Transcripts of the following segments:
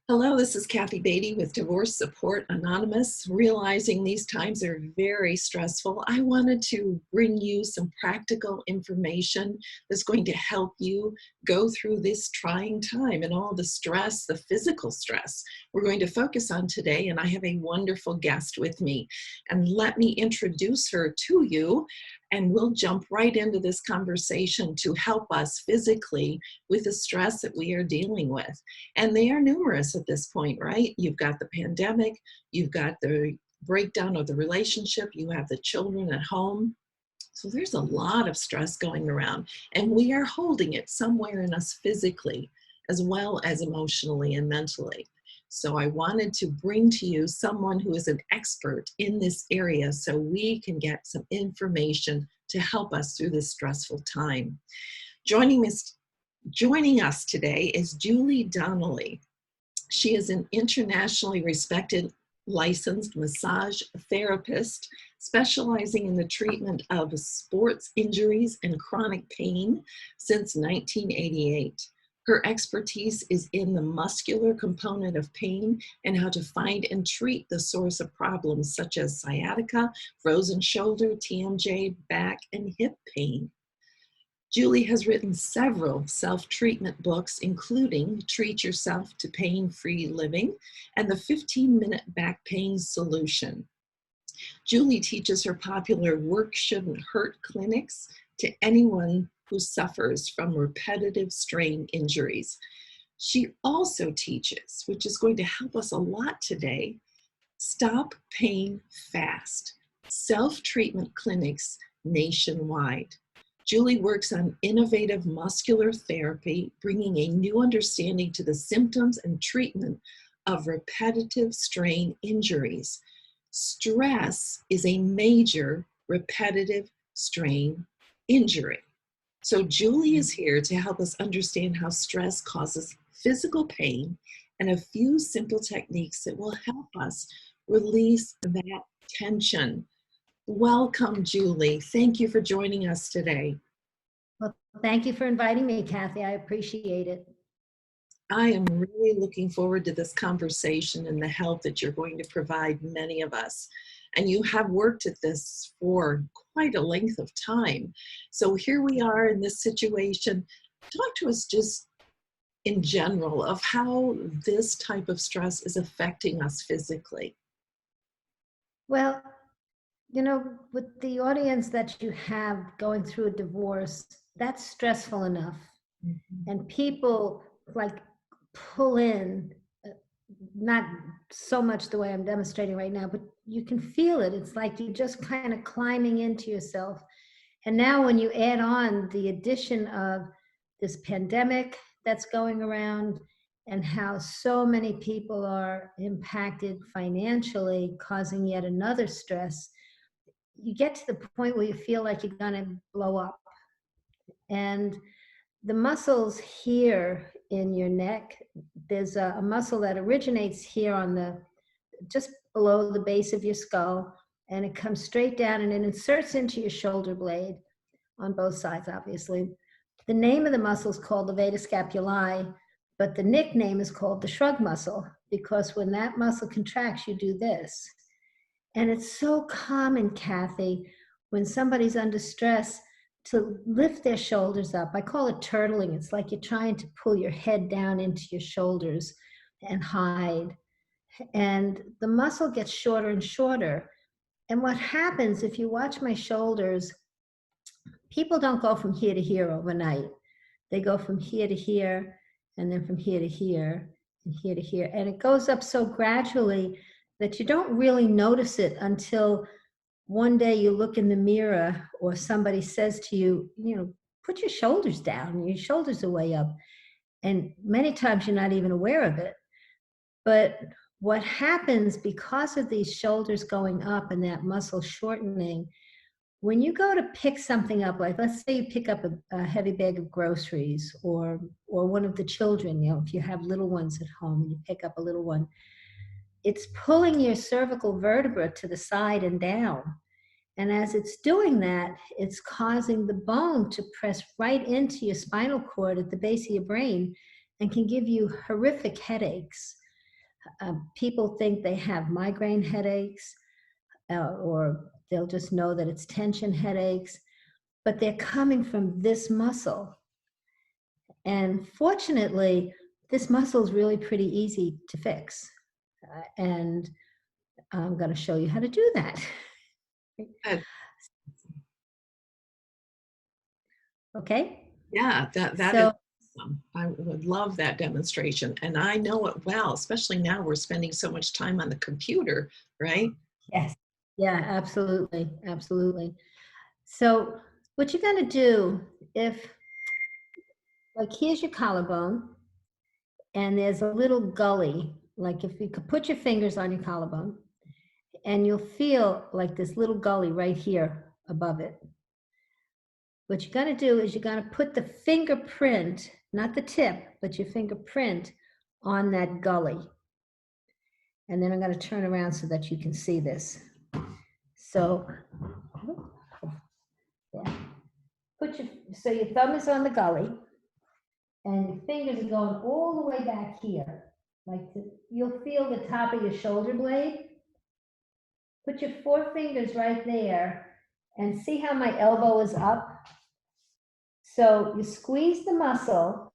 Hello, this is Kathy Beatty with Divorce Support Anonymous. Realizing these times are very stressful, I wanted to bring you some practical information that's going to help you go through this trying time and all the stress, the physical stress we're going to focus on today. And I have a wonderful guest with me. And let me introduce her to you, and we'll jump right into this conversation to help us physically with the stress that we are dealing with. And they are numerous at this point, right? You've got the pandemic, you've got the breakdown of the relationship, you have the children at home. So there's a lot of stress going around, and we are holding it somewhere in us physically, as well as emotionally and mentally. So I wanted to bring to you someone who is an expert in this area so we can get some information to help us through this stressful time. Joining us today is Julie Donnelly. She is an internationally respected licensed massage therapist specializing in the treatment of sports injuries and chronic pain since 1988. Her expertise is in the muscular component of pain and how to find and treat the source of problems such as sciatica, frozen shoulder, TMJ, back, and hip pain. Julie has written several self-treatment books, including Treat Yourself to Pain-Free Living and the 15-Minute Back Pain Solution. Julie teaches her popular Work Shouldn't Hurt clinics to anyone who suffers from repetitive strain injuries. She also teaches, which is going to help us a lot today, Stop Pain Fast, self-treatment clinics nationwide. Julie works on innovative muscular therapy, bringing a new understanding to the symptoms and treatment of repetitive strain injuries. Stress is a major repetitive strain injury. So Julie is here to help us understand how stress causes physical pain and a few simple techniques that will help us release that tension. Welcome, Julie. Thank you for joining us today. Well, thank you for inviting me, Kathy. I appreciate it. I am really looking forward to this conversation and the help that you're going to provide many of us. And you have worked at this for quite a length of time. So here we are in this situation. Talk to us just in general of how this type of stress is affecting us physically. Well, you know, with the audience that you have going through a divorce, that's stressful enough. Mm-hmm. And people like pull in, not so much the way I'm demonstrating right now, but you can feel it. It's like you're just kind of climbing into yourself. And now when you add on the addition of this pandemic that's going around and how so many people are impacted financially, causing yet another stress, you get to the point where you feel like you're going to blow up. And the muscles here in your neck, there's a muscle that originates here on the, just below the base of your skull, and it comes straight down and it inserts into your shoulder blade on both sides, obviously. The name of the muscle is called the Vata scapulae, but the nickname is called the shrug muscle, because when that muscle contracts, you do this. And it's so common, Kathy, when somebody's under stress, to lift their shoulders up. I call it turtling. It's like you're trying to pull your head down into your shoulders and hide. And the muscle gets shorter and shorter. And what happens, if you watch my shoulders, people don't go from here to here overnight. They go from here to here, and then from here to here, and here to here. And it goes up so gradually that you don't really notice it until one day you look in the mirror or somebody says to you, you know, put your shoulders down, your shoulders are way up. And many times you're not even aware of it. But what happens because of these shoulders going up and that muscle shortening, when you go to pick something up, like let's say you pick up a heavy bag of groceries or one of the children, you know, if you have little ones at home and you pick up a little one, it's pulling your cervical vertebra to the side and down. And as it's doing that, it's causing the bone to press right into your spinal cord at the base of your brain and can give you horrific headaches. People think they have migraine headaches, or they'll just know that it's tension headaches, but they're coming from this muscle. And fortunately, this muscle is really pretty easy to fix. And I'm going to show you how to do that. Good. Okay? Yeah, that is So, awesome. I would love that demonstration. And I know it well, especially now we're spending so much time on the computer, right? yes. Yeah, absolutely. Absolutely. So, what you're going to do, if, like, here's your collarbone, and there's a little gully, like if you could put your fingers on your collarbone, and you'll feel like this little gully right here above it. What you're going to do is you're going to put the fingerprint, not the tip, but your fingerprint on that gully. And then I'm going to turn around so that you can see this. So, yeah. So your thumb is on the gully, and your fingers are going all the way back here. You'll feel the top of your shoulder blade. Put your 4 fingers right there, and see how my elbow is up? So you squeeze the muscle,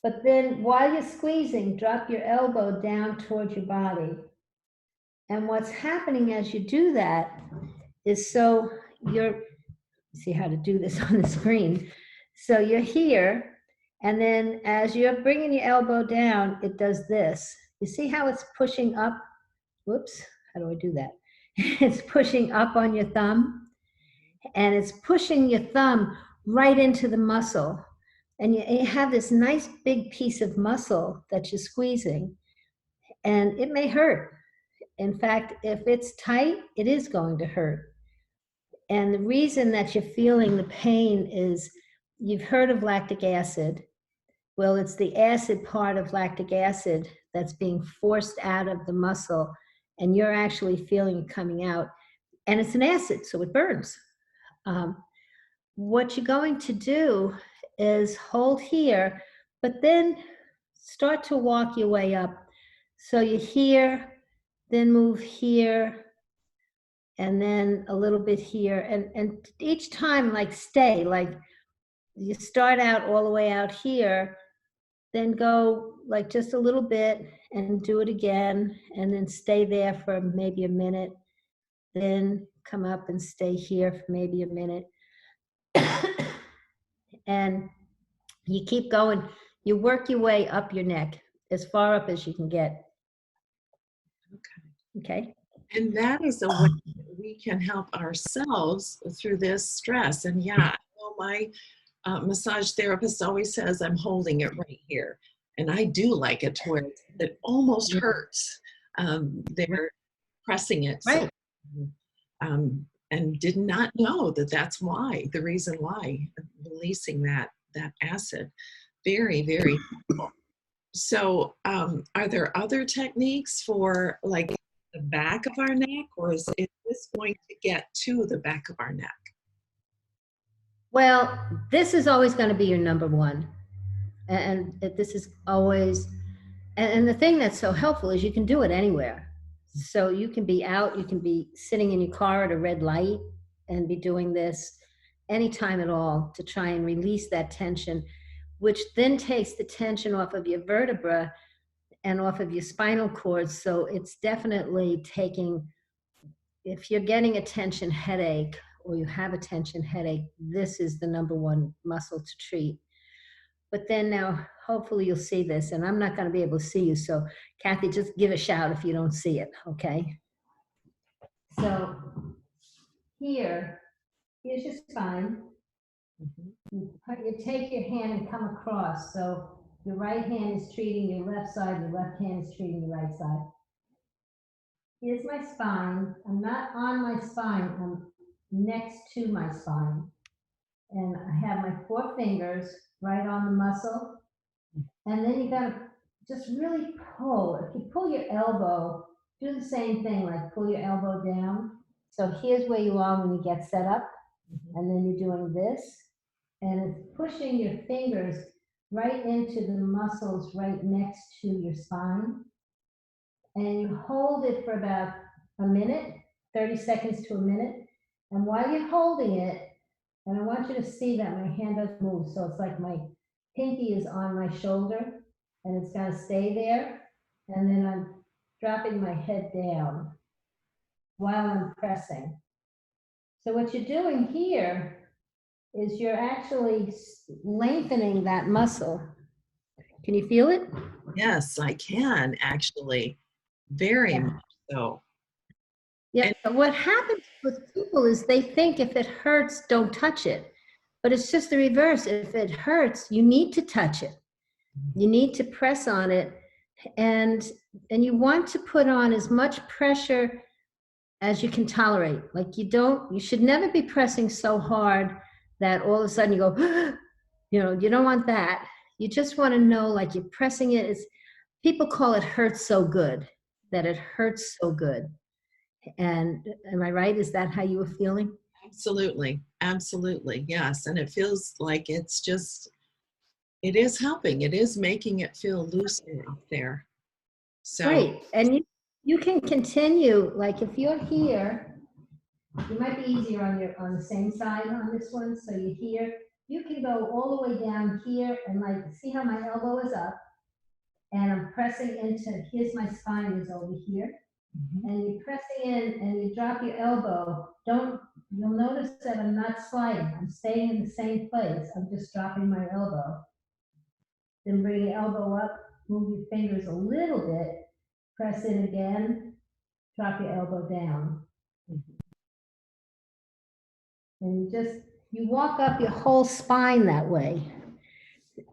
but then while you're squeezing, drop your elbow down towards your body. And what's happening as you do that is, so you're, see how to do this on the screen. So you're here, and then as you're bringing your elbow down, it does this. You see how it's pushing up? Whoops, how do I do that? It's pushing up on your thumb, and it's pushing your thumb right into the muscle. And you have this nice big piece of muscle that you're squeezing, and it may hurt. In fact, if it's tight, it is going to hurt. And the reason that you're feeling the pain is, you've heard of lactic acid. Well, it's the acid part of lactic acid that's being forced out of the muscle, and you're actually feeling it coming out. And it's an acid, so it burns. What you're going to do is hold here, but then start to walk your way up. So you're here, then move here, and then a little bit here. And each time, like, stay, like you start out all the way out here, then go like just a little bit and do it again, and then stay there for maybe a minute, then come up and stay here for maybe a minute. And you keep going. You work your way up your neck as far up as you can get. Okay. And that is a way that we can help ourselves through this stress. And yeah, I know my massage therapist always says, I'm holding it right here. And I do like it to where it almost hurts. They're pressing it. So, Right. and did not know that that's why, the reason why, releasing that acid. Very, very helpful. So, are there other techniques for like the back of our neck, or is this going to get to the back of our neck? Well, this is always going to be your number one. And this is always, and the thing that's so helpful is you can do it anywhere. So you can be out, you can be sitting in your car at a red light and be doing this anytime at all to try and release that tension, which then takes the tension off of your vertebra and off of your spinal cord. So it's definitely taking, if you're getting a tension headache or you have a tension headache, this is the number one muscle to treat. But then now, hopefully you'll see this, and I'm not going to be able to see you. So Kathy, just give a shout if you don't see it, okay? So here's your spine. You take your hand and come across. So your right hand is treating your left side, your left hand is treating your right side. Here's my spine. I'm not on my spine, I'm next to my spine. And I have my 4 fingers right on the muscle. And then you gotta just really pull. If you pull your elbow, do the same thing, like pull your elbow down. So here's where you are when you get set up. And then you're doing this. And it's pushing your fingers right into the muscles right next to your spine. and you hold it for about a minute, 30 seconds to a minute. And while you're holding it, and I want you to see that my hand doesn't move, so it's like my pinky is on my shoulder, and it's gonna stay there, and then I'm dropping my head down while I'm pressing. So what you're doing here is you're actually lengthening that muscle. Can you feel it? Yes, I can actually. Very Yeah. much so. Yeah, And but what happens with people is they think if it hurts, don't touch it. But it's just the reverse. If it hurts, you need to touch it. You need to press on it, and you want to put on as much pressure as you can tolerate. Like you should never be pressing so hard that all of a sudden you go, you don't want that. You just want to know, like, you're pressing it. People call it hurts so good, that it hurts so good. And am I right? Is that how you were feeling? absolutely, absolutely, yes. And it feels like it is helping. It is making it feel looser up there. So, Right. And you can continue, like if you're here, it might be easier on the same side on this one. So you're here, you can go all the way down here and like see how my elbow is up and I'm pressing into, here's my spine is over here. mhm, And you're pressing in and you drop your elbow. You'll notice that I'm not sliding. I'm staying in the same place. I'm just dropping my elbow. Then bring your elbow up, move your fingers a little bit, press in again, drop your elbow down. mhm. And you walk up your whole spine that way.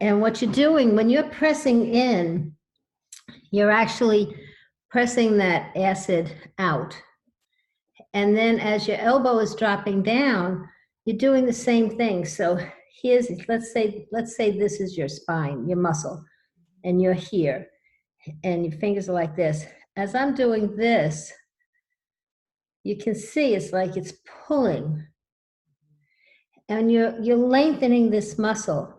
And what you're doing when you're pressing in, you're actually pressing that acid out. And then as your elbow is dropping down, you're doing the same thing. So let's say this is your spine, your muscle, and you're here, and your fingers are like this. As I'm doing this, you can see it's like it's pulling, and you're lengthening this muscle.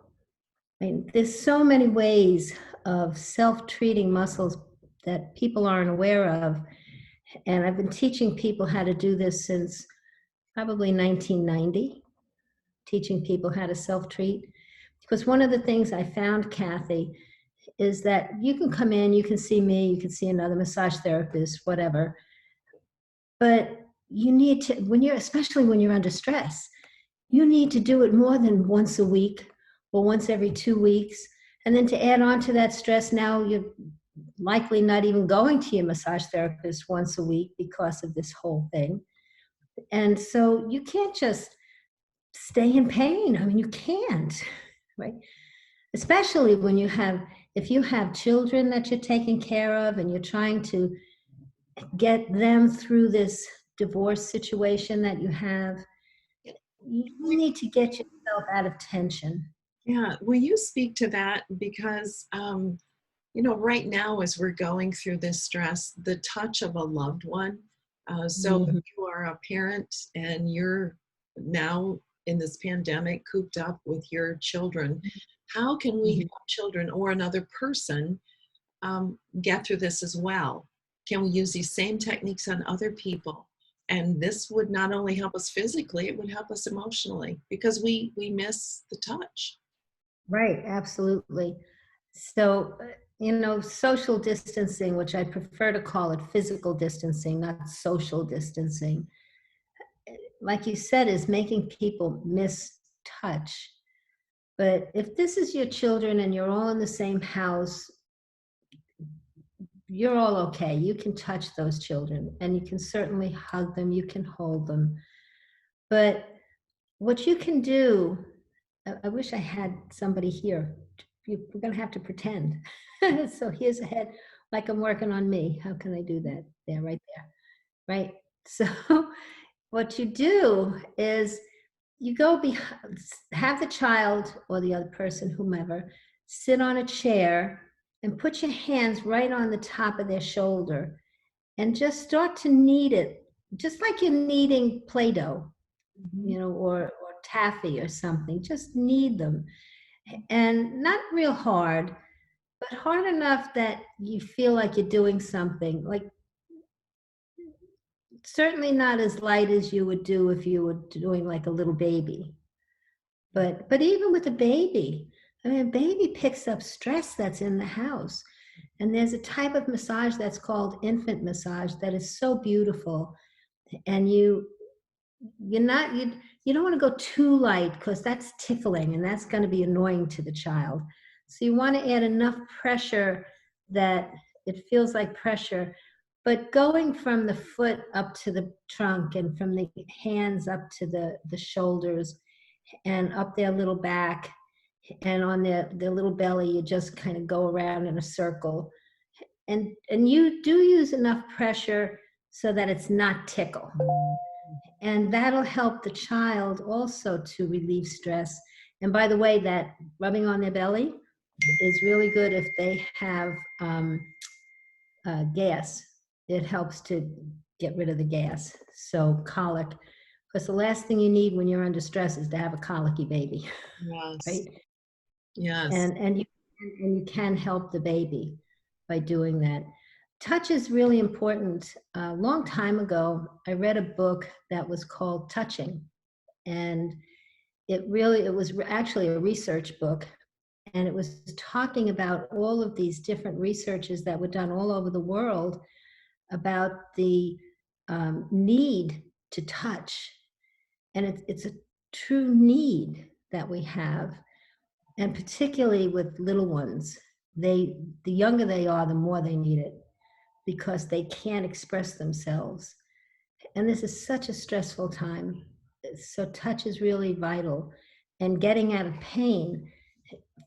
I mean, there's so many ways of self-treating muscles that people aren't aware of, and I've been teaching people how to do this since probably 1990, teaching people how to self-treat. Because one of the things I found, Kathy, is that you can come in, you can see me, you can see another massage therapist, whatever, but you need to, especially when you're under stress, you need to do it more than once a week or once every 2 weeks. And then to add on to that stress, now you're likely not even going to your massage therapist once a week because of this whole thing. And so you can't just stay in pain. I mean, you can't, right? Especially if you have children that you're taking care of and you're trying to get them through this divorce situation that you have, you need to get yourself out of tension. Yeah, will you speak to that? Because, right now, as we're going through this stress, the touch of a loved one. So, if Mhm. you are a parent and you're now in this pandemic cooped up with your children, how can we Mhm. help children or another person get through this as well? Can we use these same techniques on other people? And this would not only help us physically, it would help us emotionally because we miss the touch. Right, absolutely. So, social distancing, which I prefer to call it physical distancing, not social distancing, like you said, is making people miss touch. But if this is your children and you're all in the same house, you're all okay. You can touch those children and you can certainly hug them, you can hold them. But what you can do, I wish I had somebody here. We're going to have to pretend. So here's a head, like I'm working on me. How can I do that? There, right there. Right. So what you do is you go behind, have the child or the other person, whomever, sit on a chair and put your hands right on the top of their shoulder and just start to knead it, just like you're kneading Play-Doh, Mhm. or taffy or something. Just knead them, and not real hard, but hard enough that you feel like you're doing something. Like certainly not as light as you would do if you were doing like a little baby. But even with a baby, I mean, a baby picks up stress that's in the house. And there's a type of massage that's called infant massage that is so beautiful. And you don't want to go too light because that's tickling and that's going to be annoying to the child. So you want to add enough pressure that it feels like pressure, but going from the foot up to the trunk and from the hands up to the shoulders and up their little back and on their little belly, you just kind of go around in a circle. And you do use enough pressure so that it's not tickle. And that'll help the child also to relieve stress. And by the way, that rubbing on their belly is really good if they have gas. It helps to get rid of the gas. So colic, because the last thing you need when you're under stress is to have a colicky baby, Yes. right? Yes. And you can help the baby by doing that. Touch is really important. A long time ago, I read a book that was called Touching, and it was actually a research book, and it was talking about all of these different researches that were done all over the world about the need to touch, and it's a true need that we have, and particularly with little ones. The younger they are, the more they need it because they can't express themselves. And this is such a stressful time. So touch is really vital. And getting out of pain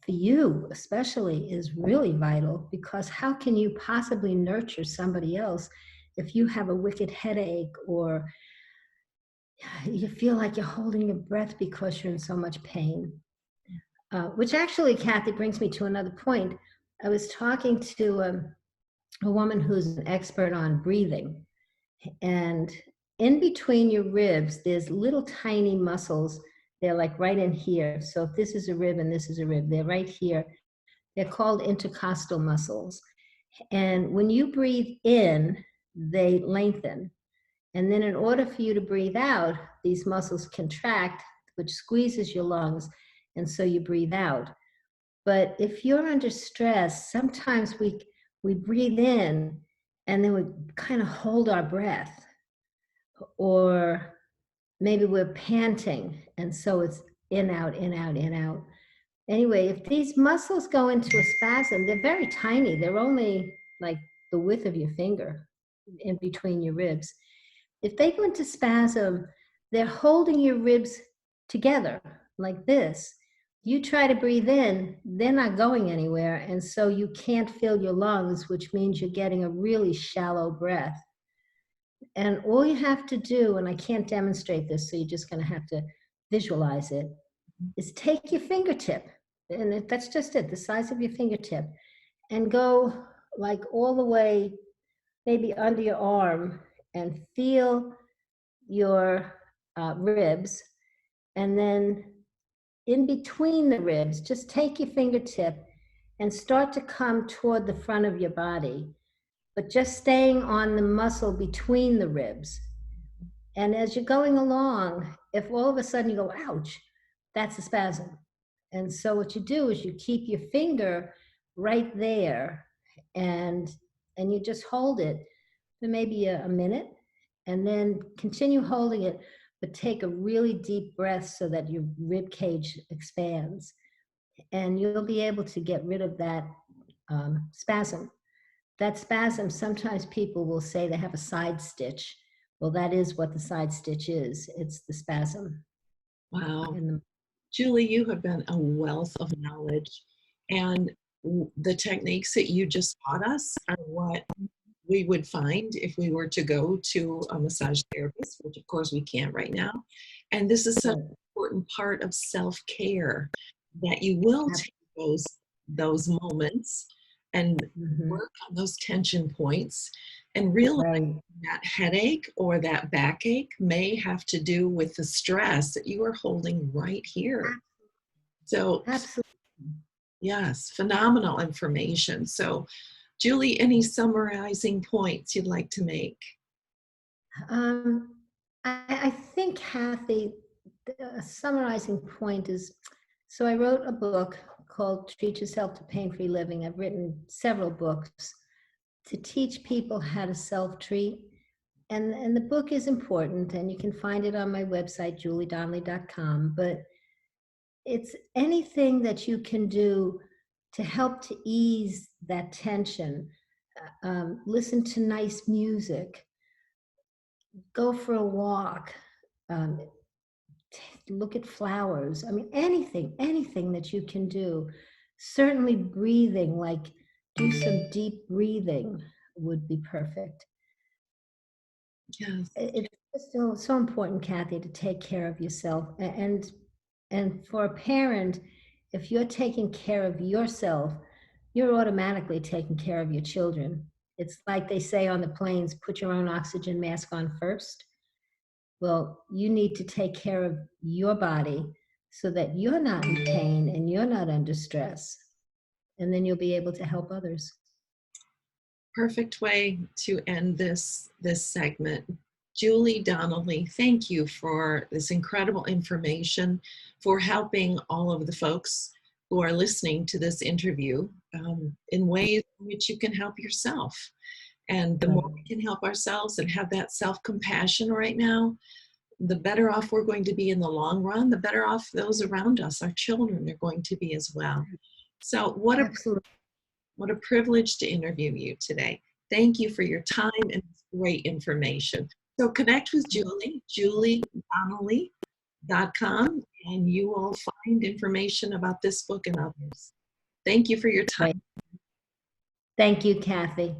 for you especially is really vital, because how can you possibly nurture somebody else if you have a wicked headache or you feel like you're holding your breath because you're in so much pain? Which actually, Kathy, brings me to another point. I was talking to a woman who's an expert on breathing, and in between your ribs, there's little tiny muscles. They're like right in here. So if this is a rib and this is a rib, they're right here. They're called intercostal muscles. And when you breathe in, they lengthen. And then in order for you to breathe out, these muscles contract, which squeezes your lungs. And so you breathe out. But if you're under stress, sometimes we breathe in and then we kind of hold our breath, or maybe we're panting, and so it's in, out, in, out, in, out. Anyway, if these muscles go into a spasm, they're very tiny. They're only like the width of your finger in between your ribs. If they go into spasm, they're holding your ribs together like this. You try to breathe in, they're not going anywhere, and so you can't fill your lungs, which means you're getting a really shallow breath. And all you have to do, and I can't demonstrate this, so you're just going to have to visualize it, is take your fingertip, and that's just it, the size of your fingertip, and go like all the way, maybe under your arm, and feel your ribs. And then in between the ribs, just take your fingertip and start to come toward the front of your body, but just staying on the muscle between the ribs. And as you're going along, if all of a sudden you go, ouch, that's a spasm. And so what you do is you keep your finger right there, and you just hold it for maybe a minute, and then continue holding it, but take a really deep breath so that your rib cage expands. And you'll be able to get rid of that spasm. That spasm, sometimes people will say they have a side stitch. Well, that is what the side stitch is. It's the spasm. Wow. In the Julie, you have been a wealth of knowledge, and the techniques that you just taught us are what we would find if we were to go to a massage therapist, which of course we can't right now. And this is such an important part of self-care, that you will take those moments and work on those tension points and realize Right. that headache or that backache may have to do with the stress that you are holding right here. So Absolutely. Yes, phenomenal information. So, Julie, any summarizing points you'd like to make? Um, I think, Kathy, the summarizing point is, so I wrote a book called Treat Yourself to Pain-Free Living. I've written several books to teach people how to self-treat. And the book is important, and you can find it on my website, juliedonnelly.com. But it's anything that you can do to help to ease that tension. Listen to nice music, go for a walk, um, look at flowers. I mean, anything that you can do. Certainly breathing, like do some deep breathing would be perfect. Yes. It's just so important, Kathy, to take care of yourself. And for a parent, if you're taking care of yourself, you're automatically taking care of your children. It's like they say on the planes, put your own oxygen mask on first. Well, you need to take care of your body so that you're not in pain and you're not under stress. And then you'll be able to help others. Perfect way to end this segment. Julie Donnelly, thank you for this incredible information, for helping all of the folks who are listening to this interview in ways in which you can help yourself. And the more we can help ourselves and have that self-compassion right now, the better off we're going to be in the long run, the better off those around us, our children, are going to be as well. So Absolutely. what a privilege to interview you today. Thank you for your time and great information. So connect with Julie, juliedonnelly.com, and you will find information about this book and others. Thank you for your Great. time. Thank you, Kathy.